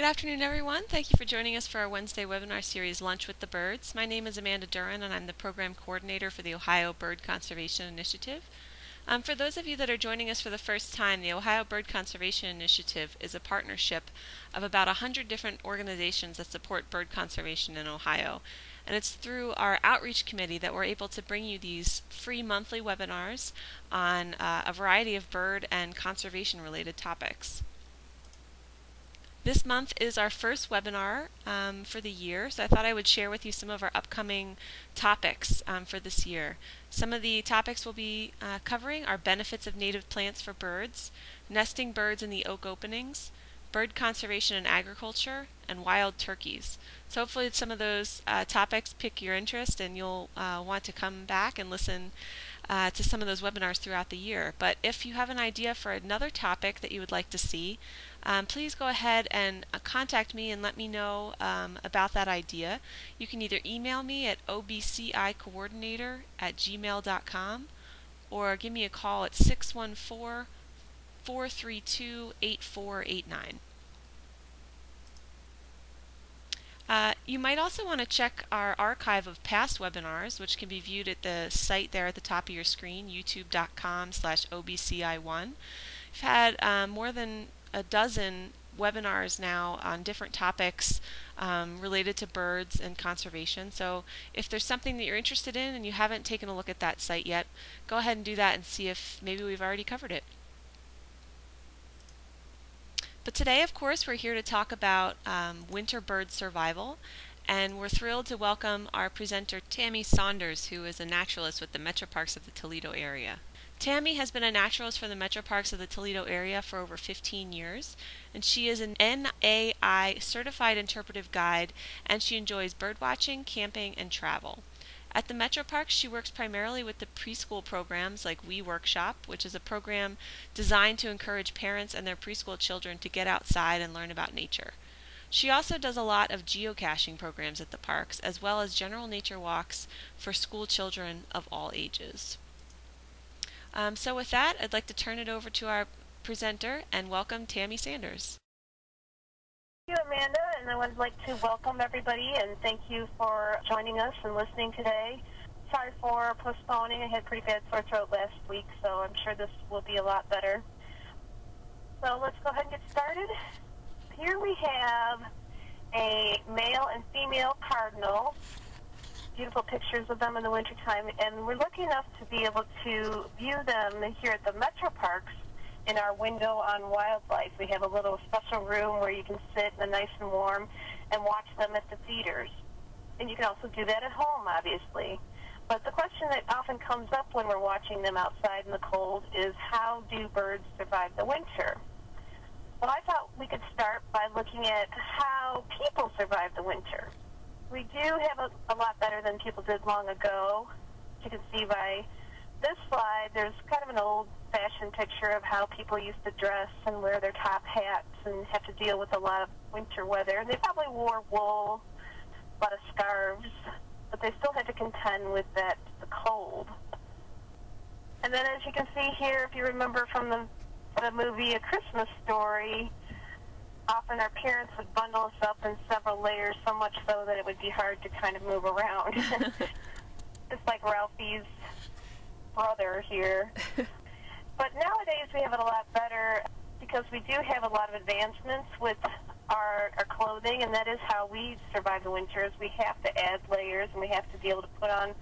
Good afternoon, everyone. Thank you for joining us for our Wednesday webinar series, Lunch with the Birds. My name is Amanda Duran, and I'm the Program Coordinator for the Ohio Bird Conservation Initiative. For those of you that are joining us for the first time, the Ohio Bird Conservation Initiative is a partnership of about 100 different organizations that support bird conservation in Ohio. And it's through our outreach committee that we're able to bring you these free monthly webinars on a variety of bird and conservation related topics. This month is our first webinar for the year, so I thought I would share with you some of our upcoming topics for this year. Some of the topics we'll be covering are benefits of native plants for birds, nesting birds in the oak openings, bird conservation and agriculture, and wild turkeys. So hopefully some of those topics pique your interest and you'll want to come back and listen to some of those webinars throughout the year. But if you have an idea for another topic that you would like to see, please go ahead and contact me and let me know about that idea. You can either email me at obcicoordinator@gmail.com or give me a call at 614-432-8489. You might also want to check our archive of past webinars, which can be viewed at the site there at the top of your screen, youtube.com/obci1. We've had more than a dozen webinars now on different topics related to birds and conservation. So if there's something that you're interested in and you haven't taken a look at that site yet, go ahead and do that and see if maybe we've already covered it. But today, of course, we're here to talk about winter bird survival, and we're thrilled to welcome our presenter, Tammy Saunders, who is a naturalist with the MetroParks of the Toledo area. Tammy has been a naturalist for the MetroParks of the Toledo area for over 15 years, and she is an NAI certified interpretive guide, and she enjoys birdwatching, camping, and travel. At the MetroParks, she works primarily with the preschool programs like We Workshop, which is a program designed to encourage parents and their preschool children to get outside and learn about nature. She also does a lot of geocaching programs at the parks, as well as general nature walks for school children of all ages. So with that, I'd like to turn it over to our presenter and welcome Tammy Saunders. Thank you, Amanda, and I would like to welcome everybody and thank you for joining us and listening today. Sorry for postponing. I had pretty bad sore throat last week, so I'm sure this will be a lot better. So let's go ahead and get started. Here we have a male and female cardinal. Beautiful pictures of them in the wintertime, and we're lucky enough to be able to view them here at the MetroParks in our window on wildlife. We have a little special room where you can sit nice and warm and watch them at the feeders. And you can also do that at home, obviously. But the question that often comes up when we're watching them outside in the cold is, how do birds survive the winter? Well, I thought we could start by looking at how people survive the winter. We do have a lot better than people did long ago. As you can see by this slide, there's kind of an old-fashioned picture of how people used to dress and wear their top hats and have to deal with a lot of winter weather. They probably wore wool, a lot of scarves, but they still had to contend with the cold. And then as you can see here, if you remember from the movie A Christmas Story, often our parents would bundle us up in several layers, so much so that it would be hard to kind of move around. Just like Ralphie's brother here. But nowadays we have it a lot better because we do have a lot of advancements with our clothing, and that is how we survive the winters. We have to add layers, and we have to be able to put on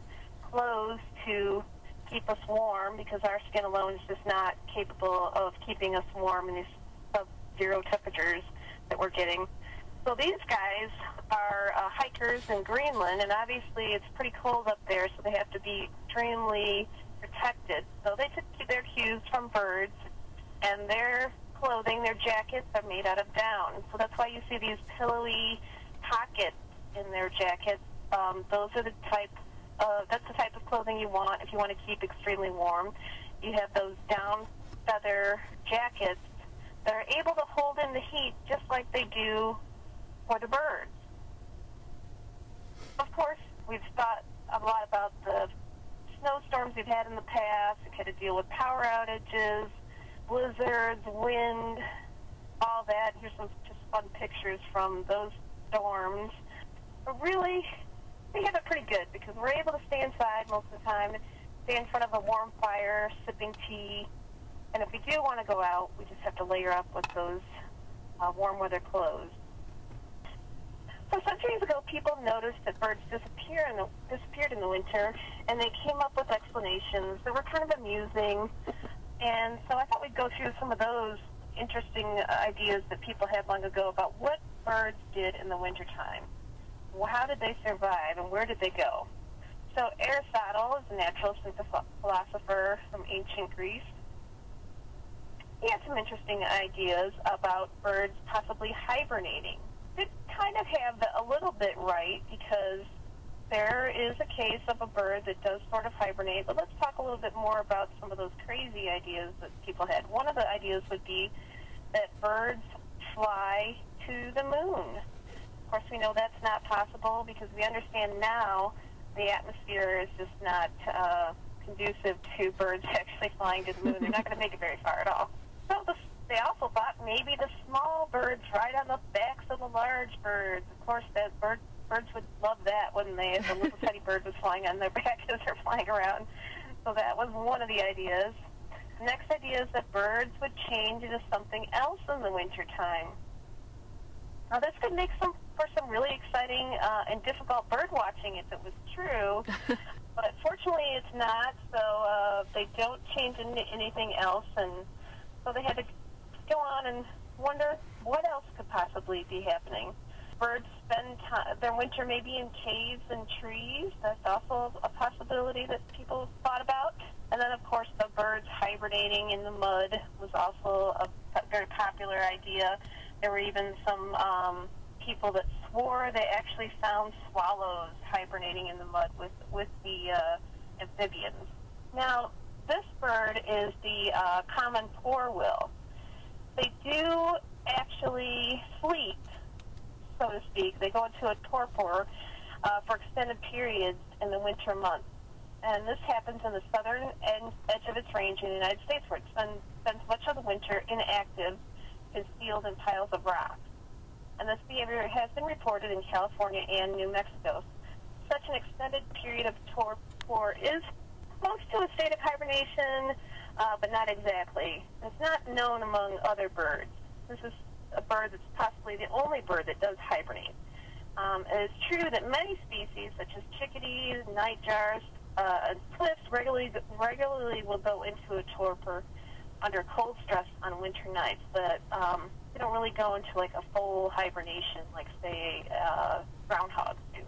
clothes to keep us warm because our skin alone is just not capable of keeping us warm in these sub-zero temperatures that we're getting. So these guys are hikers in Greenland, and obviously it's pretty cold up there, so they have to be extremely protected. So they took their cues from birds, and their clothing, their jackets, are made out of down. So that's why you see these pillowy pockets in their jackets. Those are that's the type of clothing you want if you want to keep extremely warm. You have those down feather jackets that are able to hold in the heat just like they do for the birds. Of course, we've thought a lot about the snowstorms we've had in the past. We've had to deal with power outages, blizzards, wind, all that. Here's just fun pictures from those dorms. But really, we have it pretty good because we're able to stay inside most of the time, stay in front of a warm fire, sipping tea. And if we do want to go out, we just have to layer up with those warm weather clothes. So centuries ago, people noticed that birds disappeared in the winter, and they came up with explanations that were kind of amusing. And so I thought we'd go through some of those interesting ideas that people had long ago about what birds did in the wintertime. How did they survive, and where did they go? So Aristotle is a naturalist and philosopher from ancient Greece. He had some interesting ideas about birds possibly hibernating. Did kind of have a little bit right, because there is a case of a bird that does sort of hibernate, but let's talk a little bit more about some of those crazy ideas that people had. One of the ideas would be that birds fly to the moon. Of course, we know that's not possible because we understand now the atmosphere is just not conducive to birds actually flying to the moon. They're not going to make it very far at all. So they also thought maybe the small birds ride on the backs of the large birds. Of course, birds would love that, wouldn't they, if a little teddy bird was flying on their back as they're flying around. So that was one of the ideas. The next idea is that birds would change into something else in the wintertime. Now, this could make for some really exciting and difficult bird watching if it was true, but fortunately it's not, so they don't change into anything else, and so they had to go on and wonder what else could possibly be happening. Birds spend their winter maybe in caves and trees. That's also a possibility that people thought about. And then, of course, the birds hibernating in the mud was also a very popular idea. There were even some people that swore they actually found swallows hibernating in the mud with the amphibians. Now, this bird is the common poorwill. They do actually sleep, so to speak. They go into a torpor for extended periods in the winter months. And this happens in the southern edge of its range in the United States, where it spends much of the winter inactive, concealed in piles of rocks. And this behavior has been reported in California and New Mexico. Such an extended period of torpor is close to a state of hibernation, but not exactly. It's not known among other birds. This is a bird that's possibly the only bird that does hibernate. It is true that many species, such as chickadees, nightjars, and swifts, regularly will go into a torpor under cold stress on winter nights, but they don't really go into like a full hibernation like, say, groundhogs do.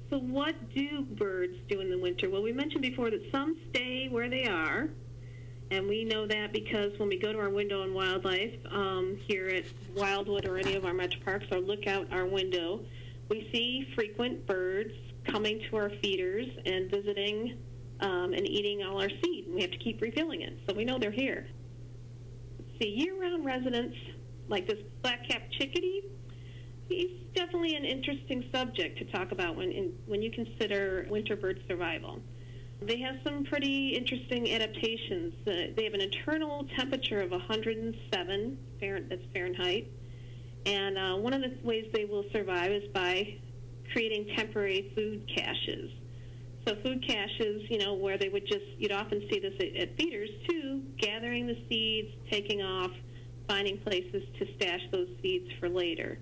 So what do birds do in the winter? Well, we mentioned before that some stay where they are, and we know that because when we go to our window in wildlife here at Wildwood or any of our MetroParks or look out our window, we see frequent birds coming to our feeders and visiting and eating all our seed. We have to keep refilling it, so we know they're here. See, year-round residents like this black-capped chickadee, he's definitely an interesting subject to talk about when you consider winter bird survival. They have some pretty interesting adaptations. They have an internal temperature of 107, that's Fahrenheit, and one of the ways they will survive is by creating temporary food caches. So food caches, where they would you'd often see this at feeders too, gathering the seeds, taking off, finding places to stash those seeds for later.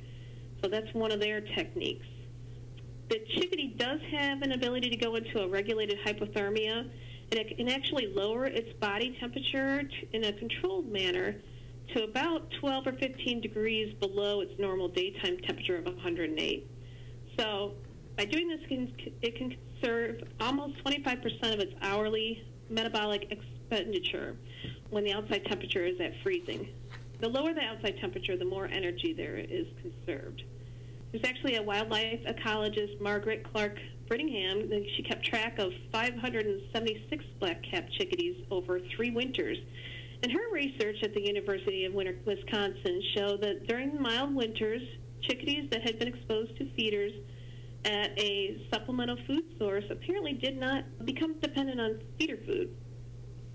So that's one of their techniques. The chickadee does have an ability to go into a regulated hypothermia, and it can actually lower its body temperature in a controlled manner to about 12 or 15 degrees below its normal daytime temperature of 108. So by doing this, it can conserve almost 25% of its hourly metabolic expenditure when the outside temperature is at freezing. The lower the outside temperature, the more energy there is conserved. There's actually a wildlife ecologist, Margaret Clark Brittingham. She kept track of 576 black-capped chickadees over 3 winters. And her research at the University of Wisconsin showed that during mild winters, chickadees that had been exposed to feeders at a supplemental food source apparently did not become dependent on feeder food.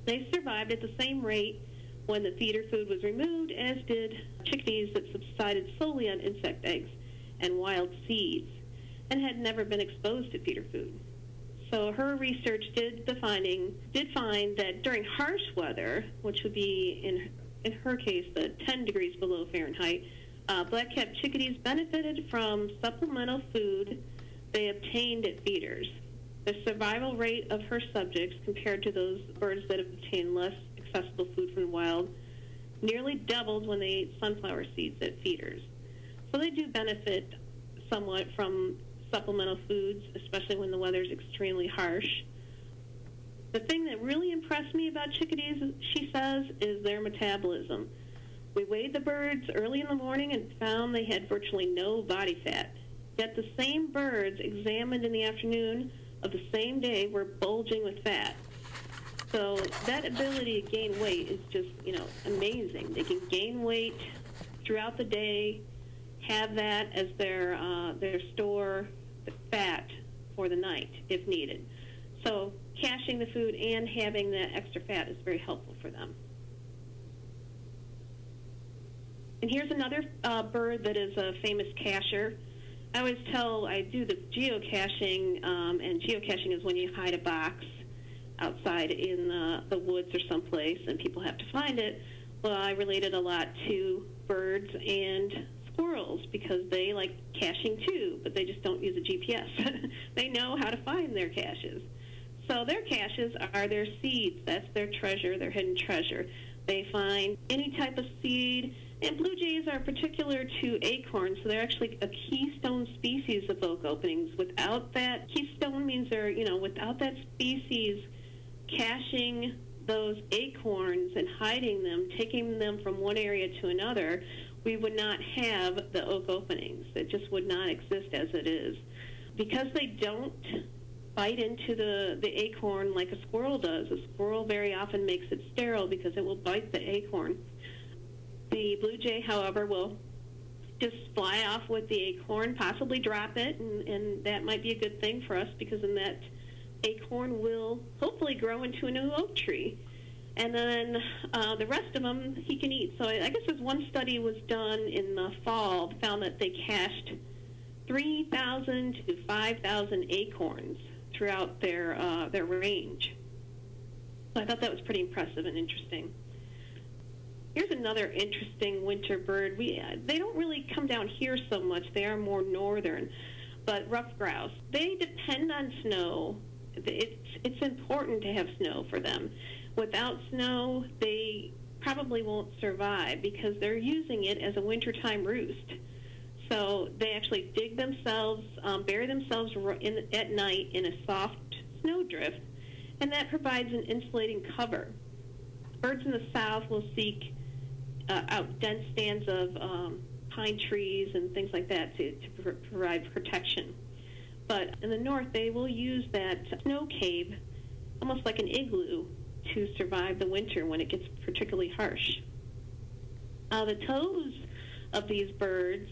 They survived at the same rate when the feeder food was removed, as did chickadees that subsided solely on insect eggs and wild seeds and had never been exposed to feeder food. So her research did find that during harsh weather, which would be in her case the 10 degrees below Fahrenheit, black-capped chickadees benefited from supplemental food they obtained at feeders. The survival rate of her subjects compared to those birds that obtained less accessible food from the wild nearly doubled when they ate sunflower seeds at feeders. So they do benefit somewhat from supplemental foods, especially when the weather's extremely harsh. The thing that really impressed me about chickadees, she says, is their metabolism. We weighed the birds early in the morning and found they had virtually no body fat. Yet the same birds examined in the afternoon of the same day were bulging with fat. So that ability to gain weight is just, amazing. They can gain weight throughout the day, have that as their store fat for the night if needed. So caching the food and having that extra fat is very helpful for them. And here's another bird that is a famous cacher. I always tell, I do the geocaching, and geocaching is when you hide a box outside in the woods or someplace and people have to find it. Well, I relate it a lot to birds and squirrels because they like caching too, but they just don't use a GPS. They know how to find their caches. So their caches are their seeds. That's their treasure, their hidden treasure. They find any type of seed, and blue jays are particular to acorns, so they're actually a keystone species of oak openings. Without that, keystone means they're, without that species caching those acorns and hiding them, taking them from one area to another, we would not have the oak openings. It just would not exist as it is. Because they don't bite into the acorn like a squirrel does. A squirrel very often makes it sterile because it will bite the acorn. The blue jay, however, will just fly off with the acorn, possibly drop it, and that might be a good thing for us because then that acorn will hopefully grow into a new oak tree. And then the rest of them he can eat. So I guess this one study was done in the fall, found that they cached 3,000 to 5,000 acorns throughout their range. So I thought that was pretty impressive and interesting. Here's another interesting winter bird. They don't really come down here so much. They are more northern. But ruffed grouse, they depend on snow. It's important to have snow for them. Without snow, they probably won't survive because they're using it as a wintertime roost. So they actually dig themselves, bury themselves at night in a soft snowdrift, and that provides an insulating cover. Birds in the south will seek out dense stands of pine trees and things like that to provide protection. But in the north, they will use that snow cave, almost like an igloo, to survive the winter when it gets particularly harsh. The toes of these birds,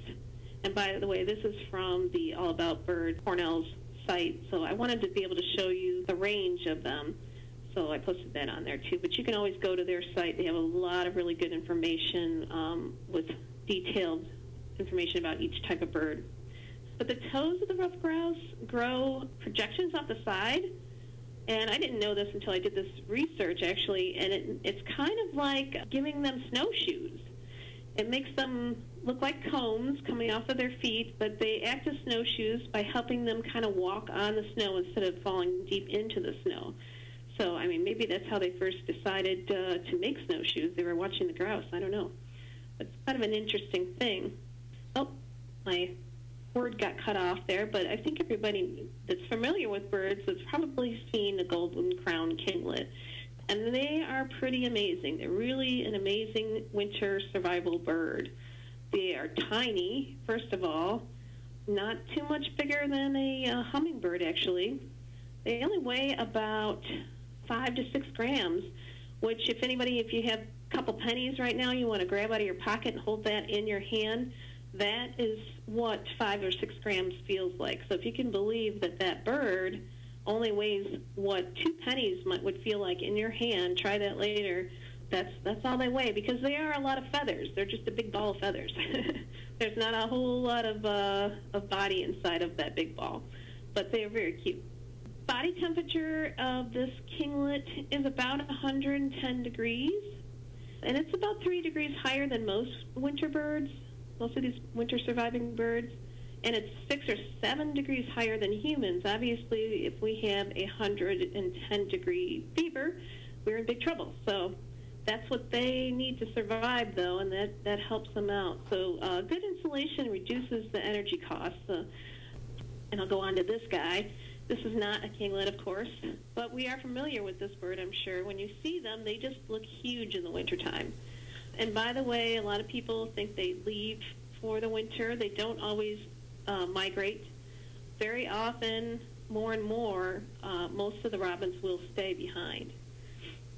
and by the way, this is from the All About Birds Cornell's site, so I wanted to be able to show you the range of them, so I posted that on there too. But you can always go to their site. They have a lot of really good information with detailed information about each type of bird. But the toes of the ruffed grouse grow projections off the side, and I didn't know this until I did this research, actually, and it's kind of like giving them snowshoes. It makes them look like cones coming off of their feet, but they act as snowshoes by helping them kind of walk on the snow instead of falling deep into the snow. So, I mean, maybe that's how they first decided to make snowshoes. They were watching the grouse. I don't know. But it's kind of an interesting thing. Oh, my word got cut off there, but I think everybody that's familiar with birds has probably seen a golden crowned kinglet. And they are pretty amazing. They're really an amazing winter survival bird. They are tiny, first of all, not too much bigger than a hummingbird, actually. They only weigh about 5 to 6 grams, which if you have a couple pennies right now, you want to grab out of your pocket and hold that in your hand, that is what 5 or 6 grams feels like. So if you can believe that bird only weighs what 2 pennies would feel like in your hand, try that later. That's all they weigh, because they are a lot of feathers. They're just a big ball of feathers. There's not a whole lot of body inside of that big ball, but they are very cute. Body temperature of this kinglet is about 110 degrees, and it's about 3 degrees higher than most winter birds, most of these winter surviving birds, and it's 6 or 7 degrees higher than humans. Obviously, if we have a 110-degree fever, we're in big trouble. So that's what they need to survive, though, and that helps them out. So good insulation reduces the energy costs. And I'll go on to this guy. This is not a kinglet, of course, but we are familiar with this bird, I'm sure. When you see them, they just look huge in the wintertime. And by the way, a lot of people think they leave for the winter. They don't always migrate. Very often, more and more, most of the robins will stay behind,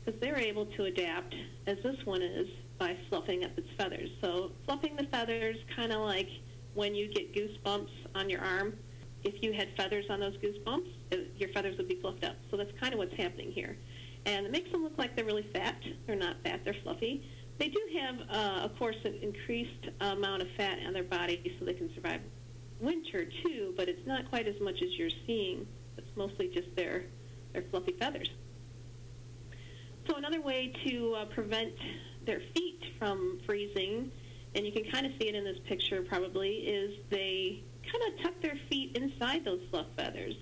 because they're able to adapt, as this one is, by fluffing up its feathers. So fluffing the feathers, kind of like when you get goosebumps on your arm. If you had feathers on those goosebumps, your feathers would be fluffed up. So that's kind of what's happening here. And it makes them look like they're really fat. They're not fat, they're fluffy. They do have, of course, an increased amount of fat on their body so they can survive winter, too, but it's not quite as much as you're seeing. It's mostly just their fluffy feathers. So another way to prevent their feet from freezing, and you can kind of see it in this picture probably, is they kind of tuck their feet inside those fluff feathers.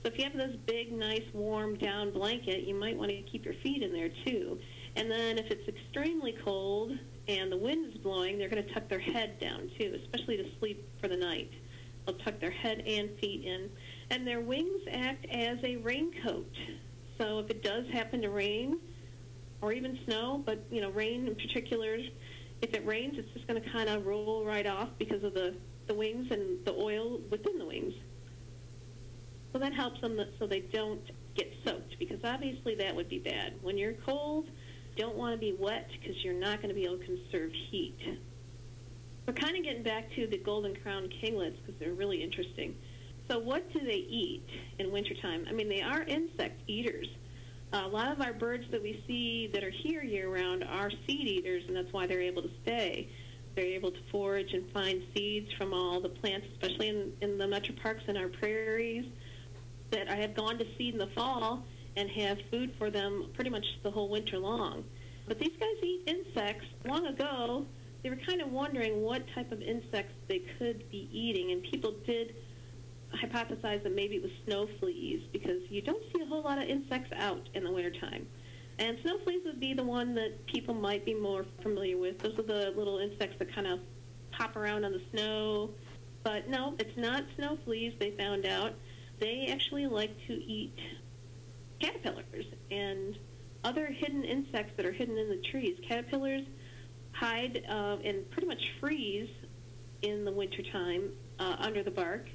So if you have this big, nice, warm down blanket, you might want to keep your feet in there too. And then if it's extremely cold and the wind is blowing, they're going to tuck their head down too, especially to sleep for the night. They'll tuck their head and feet in. And their wings act as a raincoat. So if it does happen to rain, or even snow, but rain in particular, if it rains, it's just going to kind of roll right off because of the wings and the oil within the wings. So that helps them so they don't get soaked, because obviously that would be bad. When you're cold, you don't want to be wet because you're not going to be able to conserve heat. We're kind of getting back to the golden crowned kinglets because they're really interesting. So what do they eat in wintertime? I mean, they are insect eaters. A lot of our birds that we see that are here year-round are seed eaters, and that's why they're able to stay. They're able to forage and find seeds from all the plants, especially in the MetroParks and our prairies, that I have gone to seed in the fall and have food for them pretty much the whole winter long. But these guys eat insects. Long ago, they were kind of wondering what type of insects they could be eating, and people did hypothesize that maybe it was snow fleas, because you don't see a whole lot of insects out in the wintertime. And snow fleas would be the one that people might be more familiar with. Those are the little insects that kind of hop around on the snow. But no, it's not snow fleas, they found out. They actually like to eat caterpillars and other hidden insects that are hidden in the trees. Caterpillars hide and pretty much freeze in the wintertime under the bark.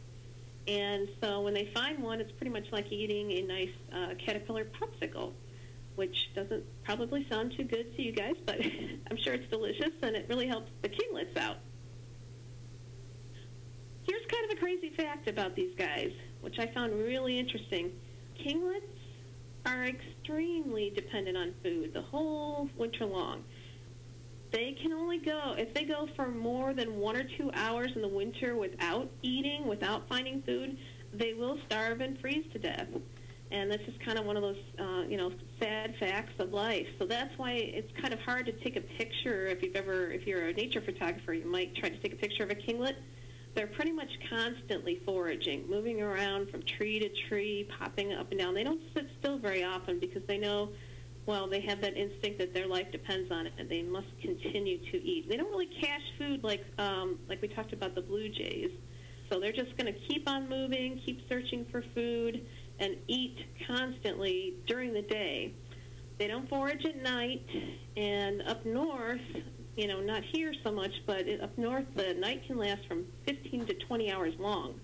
And so when they find one, it's pretty much like eating a nice caterpillar popsicle, which doesn't probably sound too good to you guys, but I'm sure it's delicious, and it really helps the kinglets out. Here's kind of a crazy fact about these guys, which I found really interesting. Kinglets are extremely dependent on food the whole winter long. They can only go, if they go for more than 1 or 2 hours in the winter without eating, without finding food, they will starve and freeze to death. And this is kind of one of those, sad facts of life. So that's why it's kind of hard to take a picture. If you're a nature photographer, you might try to take a picture of a kinglet. They're pretty much constantly foraging, moving around from tree to tree, popping up and down. They don't sit still very often because they know, well, they have that instinct that their life depends on it, and they must continue to eat. They don't really cache food like we talked about the blue jays. So they're just going to keep on moving, keep searching for food, and eat constantly during the day. They don't forage at night, and up north, not here so much, but up north the night can last from 15 to 20 hours long.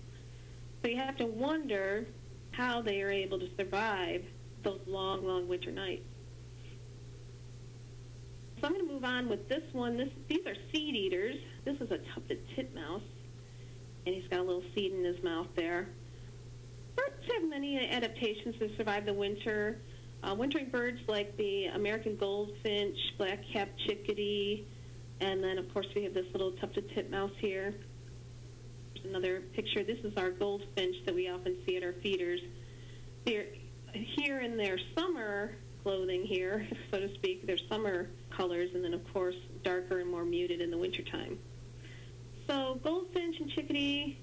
So you have to wonder how they are able to survive those long, long winter nights. So I'm going to move on with this one. These are seed eaters. This is a tufted titmouse, and he's got a little seed in his mouth there. Birds have many adaptations to survive the winter. Wintering birds like the American goldfinch, black-capped chickadee, and then, of course, we have this little tufted titmouse here. There's another picture. This is our goldfinch that we often see at our feeders. They're here in their summer clothing here, so to speak, their summer colors, and then, of course, darker and more muted in the wintertime. So goldfinch and chickadee,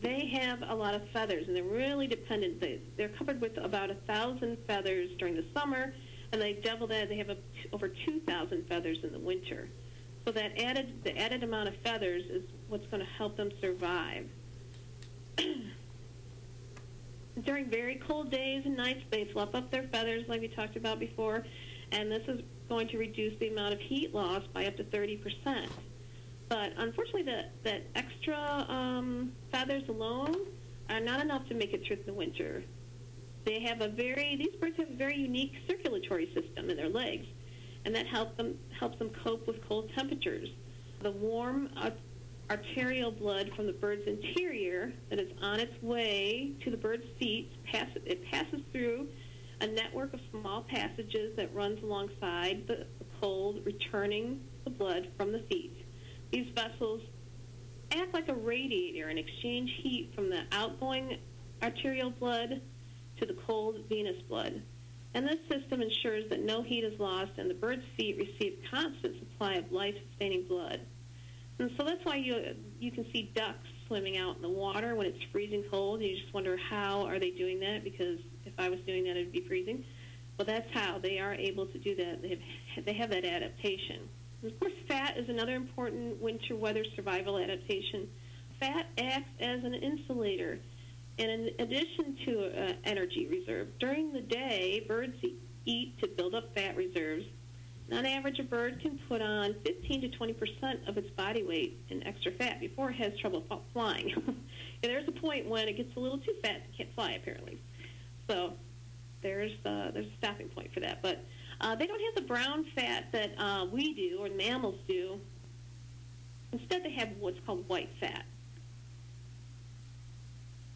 they have a lot of feathers, and they're really dependent. They're covered with about 1,000 feathers during the summer, and they double that. They have over 2,000 feathers in the winter. So the added amount of feathers is what's going to help them survive. During very cold days and nights, they fluff up their feathers like we talked about before, and this is going to reduce the amount of heat loss by up to 30%. But unfortunately, that extra feathers alone are not enough to make it through the winter. These birds have a very unique circulatory system in their legs, and that helps them cope with cold temperatures. The warm arterial blood from the bird's interior that is on its way to the bird's feet, it passes through a network of small passages that runs alongside the cold, returning the blood from the feet. These vessels act like a radiator and exchange heat from the outgoing arterial blood to the cold venous blood. And this system ensures that no heat is lost and the bird's feet receive constant supply of life-sustaining blood. And so that's why you can see ducks swimming out in the water when it's freezing cold, and you just wonder how are they doing that, because if I was doing that, it would be freezing. Well, that's how they are able to do that. They have that adaptation. And of course, fat is another important winter weather survival adaptation. Fat acts as an insulator, and in addition to energy reserve. During the day, birds eat to build up fat reserves. On average, a bird can put on 15 to 20% of its body weight in extra fat before it has trouble flying. And there's a point when it gets a little too fat and can't fly, apparently. So there's a stopping point for that. But they don't have the brown fat that we do or mammals do. Instead, they have what's called white fat.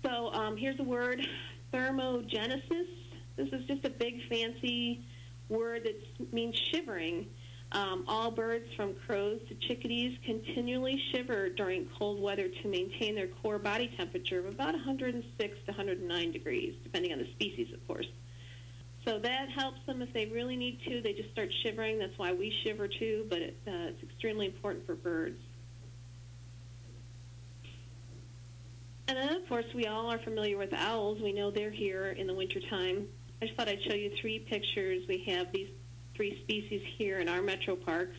So here's a word, thermogenesis. This is just a big fancy word that means shivering. All birds from crows to chickadees continually shiver during cold weather to maintain their core body temperature of about 106 to 109 degrees, depending on the species, of course. So that helps them if they really need to. They just start shivering. That's why we shiver too, but it's extremely important for birds. And then, of course, we all are familiar with owls. We know they're here in the wintertime. I just thought I'd show you 3 pictures. We have these 3 species here in our MetroParks.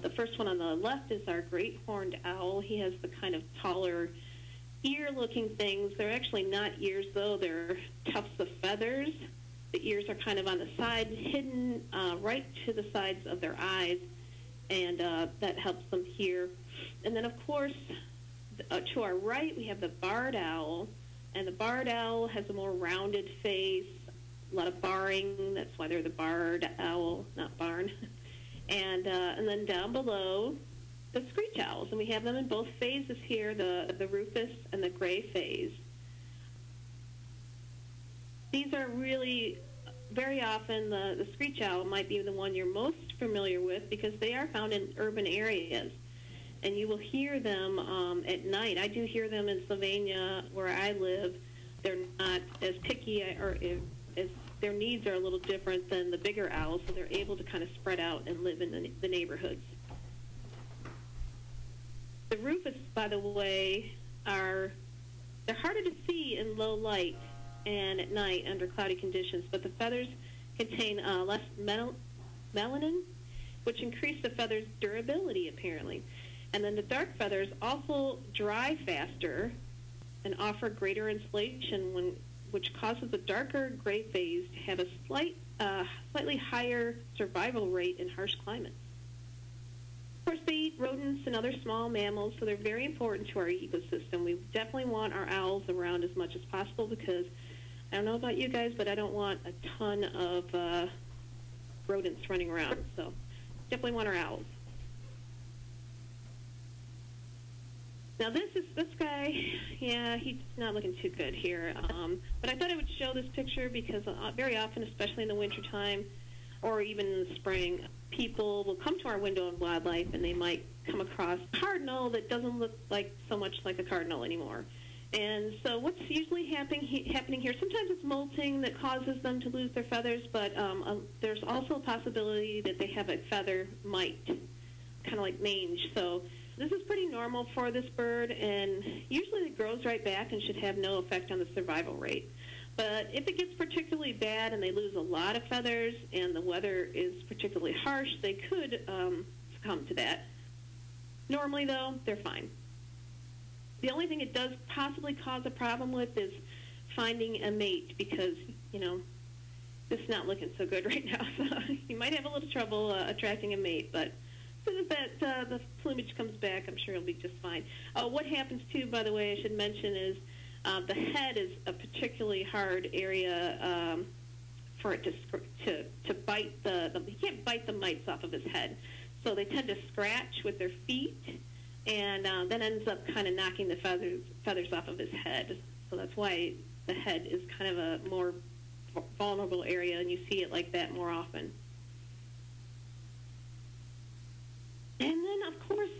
The first one on the left is our great horned owl. He has the kind of taller ear-looking things. They're actually not ears, though. They're tufts of feathers. The ears are kind of on the side, hidden right to the sides of their eyes, and that helps them hear. And then, of course, to our right, we have the barred owl, and the barred owl has a more rounded face, a lot of barring. That's why they're the barred owl, not barn. And then down below, the screech owls, and we have them in both phases here, the rufous and the gray phase. These are really, very often, the screech owl might be the one you're most familiar with because they are found in urban areas. And you will hear them at night. I do hear them in Sylvania, where I live. They're not as picky, or as their needs are a little different than the bigger owls, so they're able to kind of spread out and live in the neighborhoods. The rufous, by the way, they're harder to see in low light and at night under cloudy conditions, but the feathers contain less melanin, which increase the feather's durability, apparently. And then the dark feathers also dry faster and offer greater insulation, which causes the darker gray phase to have a slightly higher survival rate in harsh climates. Of course, they eat rodents and other small mammals, so they're very important to our ecosystem. We definitely want our owls around as much as possible because I don't know about you guys, but I don't want a ton of rodents running around. So definitely want our owls. Now this guy, yeah, he's not looking too good here. But I thought I would show this picture because very often, especially in the wintertime or even in the spring, people will come to our window on wildlife and they might come across a cardinal that doesn't look like so much like a cardinal anymore. And so what's usually happening here, sometimes it's molting that causes them to lose their feathers, but there's also a possibility that they have a feather mite, kind of like mange. So this is pretty normal for this bird, and usually it grows right back and should have no effect on the survival rate. But if it gets particularly bad and they lose a lot of feathers and the weather is particularly harsh, they could succumb to that. Normally, though, they're fine. The only thing it does possibly cause a problem with is finding a mate because, you know, it's not looking so good right now. So you might have a little trouble attracting a mate, but as soon as the plumage comes back, I'm sure it'll be just fine. What happens, too, by the way, I should mention is the head is a particularly hard area for it to bite you can't bite the mites off of his head. So they tend to scratch with their feet, and that ends up kind of knocking the feathers off of his head. So that's why the head is kind of a more vulnerable area, and you see it like that more often. And then, of course,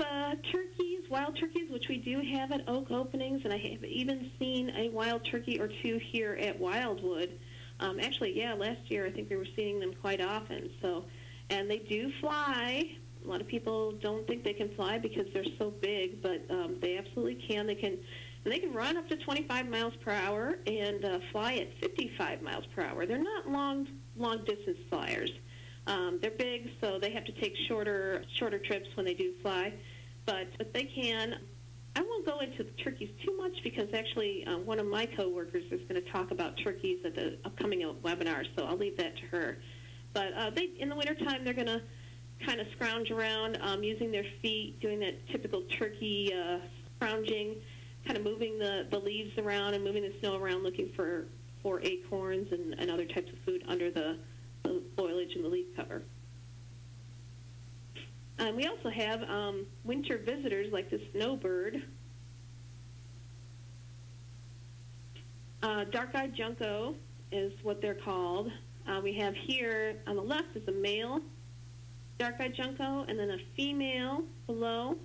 turkeys, wild turkeys, which we do have at oak openings, and I have even seen a wild turkey or two here at Wildwood. Actually, yeah, last year I think we were seeing them quite often. So, and they do fly. A lot of people don't think they can fly because they're so big, but they absolutely can. They can run up to 25 miles per hour and fly at 55 miles per hour. They're not long distance flyers. They're big, so they have to take shorter trips when they do fly, but they can. I won't go into the turkeys too much because actually one of my coworkers is going to talk about turkeys at the upcoming webinar, so I'll leave that to her. But in the wintertime, they're going to kind of scrounge around using their feet, doing that typical turkey scrounging, kind of moving the leaves around and moving the snow around, looking for acorns and other types of food under the foliage and the leaf cover. We also have winter visitors like the snowbird. Dark-eyed junco is what they're called. We have here on the left is a male dark-eyed junco, and then a female below,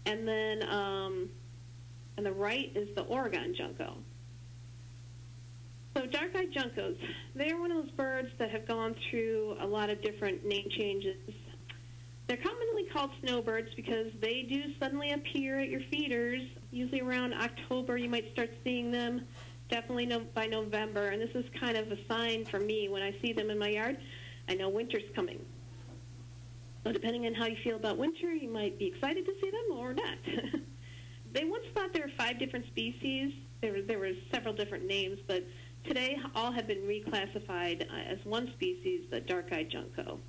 and then on the right is the Oregon junco. So dark-eyed juncos, they're one of those birds that have gone through a lot of different name changes. They're commonly called snowbirds because they do suddenly appear at your feeders. Usually around October you might start seeing them, definitely by November, and this is kind of a sign for me when I see them in my yard. I know winter's coming. So depending on how you feel about winter, you might be excited to see them or not. They once thought there were 5 different species. There were several different names, but today all have been reclassified as one species, the dark-eyed junco.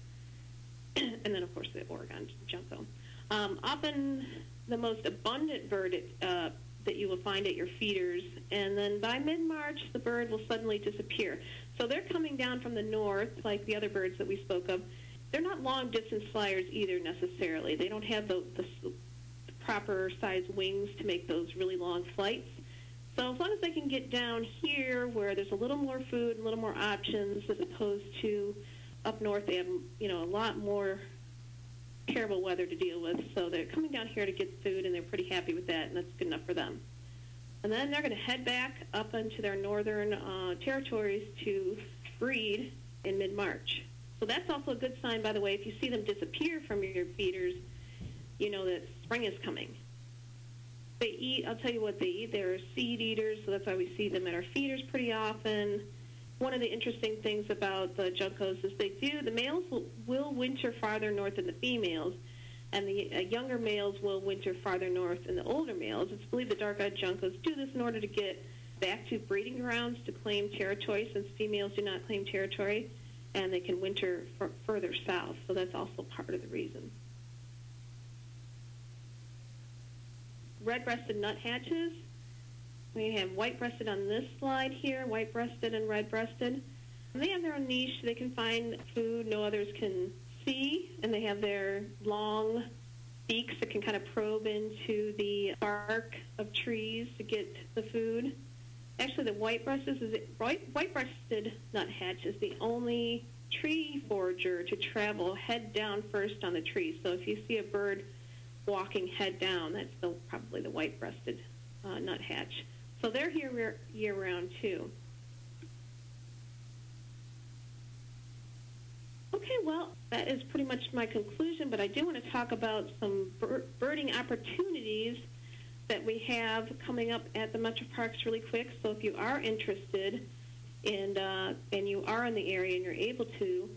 And then, of course, the Oregon junco. Often the most abundant bird that you will find at your feeders, and then by mid-March, the bird will suddenly disappear. So they're coming down from the north, like the other birds that we spoke of. They're not long-distance flyers either, necessarily. They don't have the proper size wings to make those really long flights. So as long as they can get down here where there's a little more food, a little more options, as opposed to up north, they have, you know, a lot more terrible weather to deal with. So they're coming down here to get food, and they're pretty happy with that, and that's good enough for them. And then they're going to head back up into their northern territories to breed in mid-March. So that's also a good sign, by the way. If you see them disappear from your feeders, you know that spring is coming. They eat, I'll tell you what they eat. They're seed eaters, so that's why we see them at our feeders pretty often. One of the interesting things about the juncos is the males will winter farther north than the females, and the younger males will winter farther north than the older males. It's believed the dark-eyed juncos do this in order to get back to breeding grounds to claim territory, since females do not claim territory, and they can winter further south, so that's also part of the reason. Red-breasted nuthatches. We have white-breasted on this slide here, white-breasted and red-breasted. And they have their own niche. They can find food no others can see, and they have their long beaks that can kind of probe into the bark bark of trees to get the food. Actually, the white-breasted nuthatch is the only tree forager to travel head down first on the tree. So if you see a bird walking head down, that's probably the white-breasted nuthatch. So they're here year-round, too. Okay, well, that is pretty much my conclusion, but I do want to talk about some birding opportunities that we have coming up at the MetroParks really quick. So if you are interested and you are in the area and you're able to,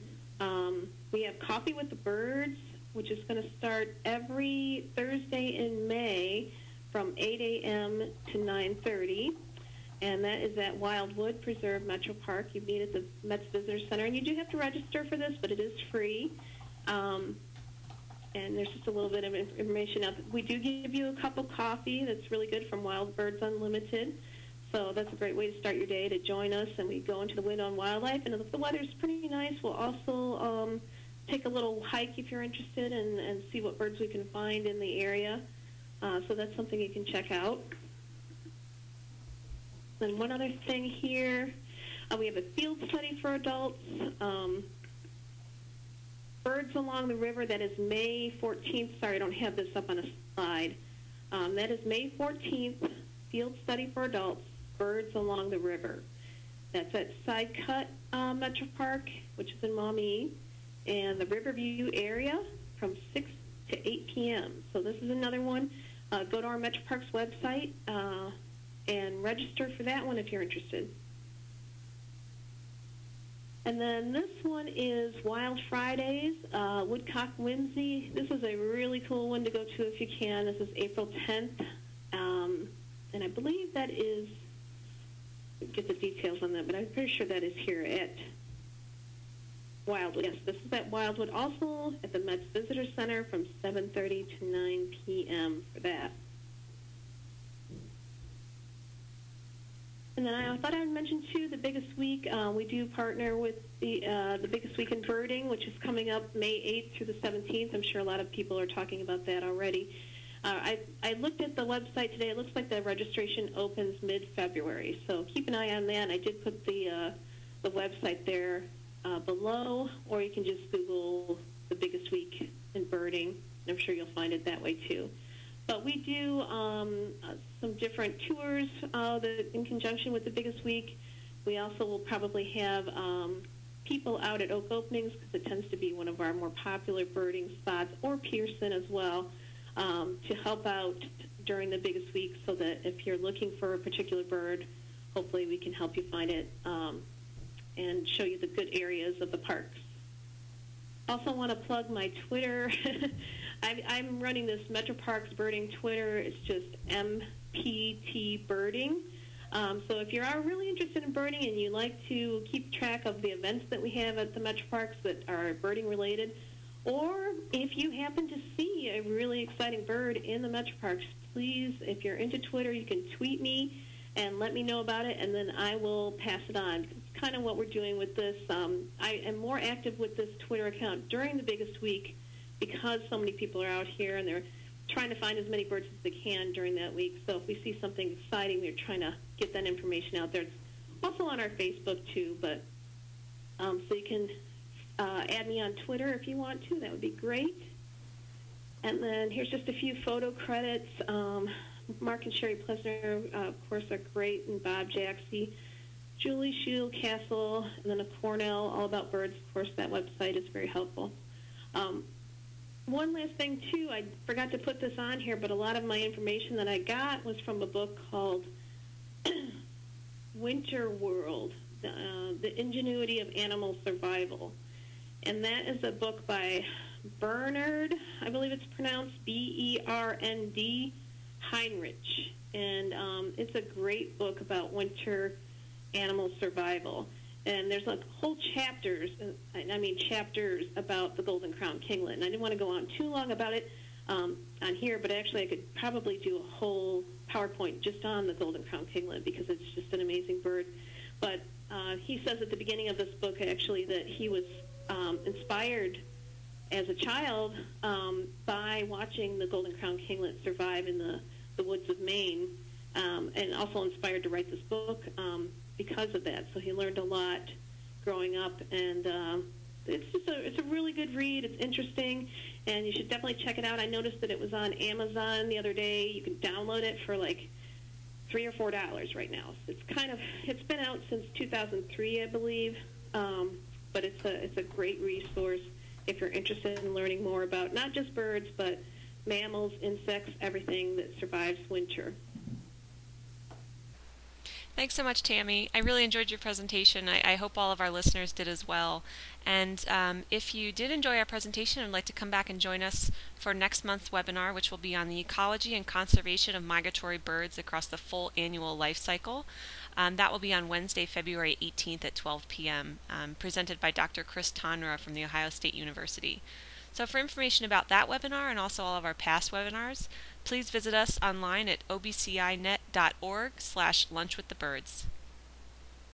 we have Coffee with the Birds, which is going to start every Thursday in May from 8 a.m. to 9:30. And that is at Wildwood Preserve Metro Park. You meet at the Mets Visitor Center. And you do have to register for this, but it is free. And there's just a little bit of information out there. We do give you a cup of coffee that's really good from Wild Birds Unlimited. So that's a great way to start your day, to join us. And we go into the Wind on Wildlife. And if the weather's pretty nice, we'll also take a little hike if you're interested and see what birds we can find in the area. So that's something you can check out. And one other thing here, we have a field study for adults. Birds Along the River, that is May 14th. Sorry, I don't have this up on a slide. That is May 14th, field study for adults, Birds Along the River. That's at Side Cut Metro Park, which is in Maumee, and the Riverview area from 6 to 8 p.m. So this is another one. Go to our MetroParks website and register for that one if you're interested. And then this one is Wild Fridays, Woodcock, Whimsy. This is a really cool one to go to if you can. This is April 10th. And I believe that is, get the details on that, but I'm pretty sure that is here at Wildwood. Yes, this is at Wildwood, also at the Mets Visitor Center from 7:30 to 9 p.m. for that. And then I thought I would mention, too, the Biggest Week. We do partner with the Biggest Week in Birding, which is coming up May 8th through the 17th. I'm sure a lot of people are talking about that already. I looked at the website today. It looks like the registration opens mid-February, so keep an eye on that. I did put the website there below, or you can just Google the Biggest Week in Birding. I'm sure you'll find it that way, too. But we do some different tours in conjunction with the Biggest Week. We also will probably have people out at Oak Openings, because it tends to be one of our more popular birding spots, or Pearson as well, to help out during the Biggest Week, so that if you're looking for a particular bird, hopefully we can help you find it and show you the good areas of the parks. Also want to plug my Twitter. I'm running this MetroParks Birding Twitter. It's just MPT Birding. So if you are really interested in birding and you like to keep track of the events that we have at the MetroParks that are birding related, or if you happen to see a really exciting bird in the MetroParks, please, if you're into Twitter, you can tweet me and let me know about it, and then I will pass it on. It's kind of what we're doing with this. I am more active with this Twitter account during the Biggest Week, because so many people are out here and they're trying to find as many birds as they can during that week. So if we see something exciting, we're trying to get that information out there. It's also on our Facebook, too, but so you can add me on Twitter if you want to. That would be great. And then here's just a few photo credits. Mark and Sherry Plesner, of course, are great, and Bob Jaxie, Julie Shield Castle, and then a Cornell, All About Birds. Of course, that website is very helpful. One last thing, too, I forgot to put this on here, but a lot of my information that I got was from a book called Winter World, The Ingenuity of Animal Survival. And that is a book by Bernard, I believe it's pronounced B-E-R-N-D, Heinrich. And it's a great book about winter animal survival. And there's like whole chapters, chapters about the golden crown kinglet. And I didn't want to go on too long about it on here, but actually I could probably do a whole PowerPoint just on the golden crown kinglet, because it's just an amazing bird. But he says at the beginning of this book, actually, that he was inspired as a child by watching the golden crown kinglet survive in the the woods of Maine, and also inspired to write this book because of that. So he learned a lot growing up, and it's a really good read. It's interesting, and you should definitely check it out. I noticed that it was on Amazon the other day. You can download it for like $3 or $4 right now. So it's been out since 2003, I believe, but it's a great resource if you're interested in learning more about not just birds, but mammals, insects, everything that survives winter. Thanks so much, Tammy. I really enjoyed your presentation. I hope all of our listeners did as well. And if you did enjoy our presentation and would like to come back and join us for next month's webinar, which will be on the ecology and conservation of migratory birds across the full annual life cycle, that will be on Wednesday, February 18th at 12 p.m., presented by Dr. Chris Tonra from The Ohio State University. So for information about that webinar and also all of our past webinars, please visit us online at obcinet.org/lunchwiththebirds.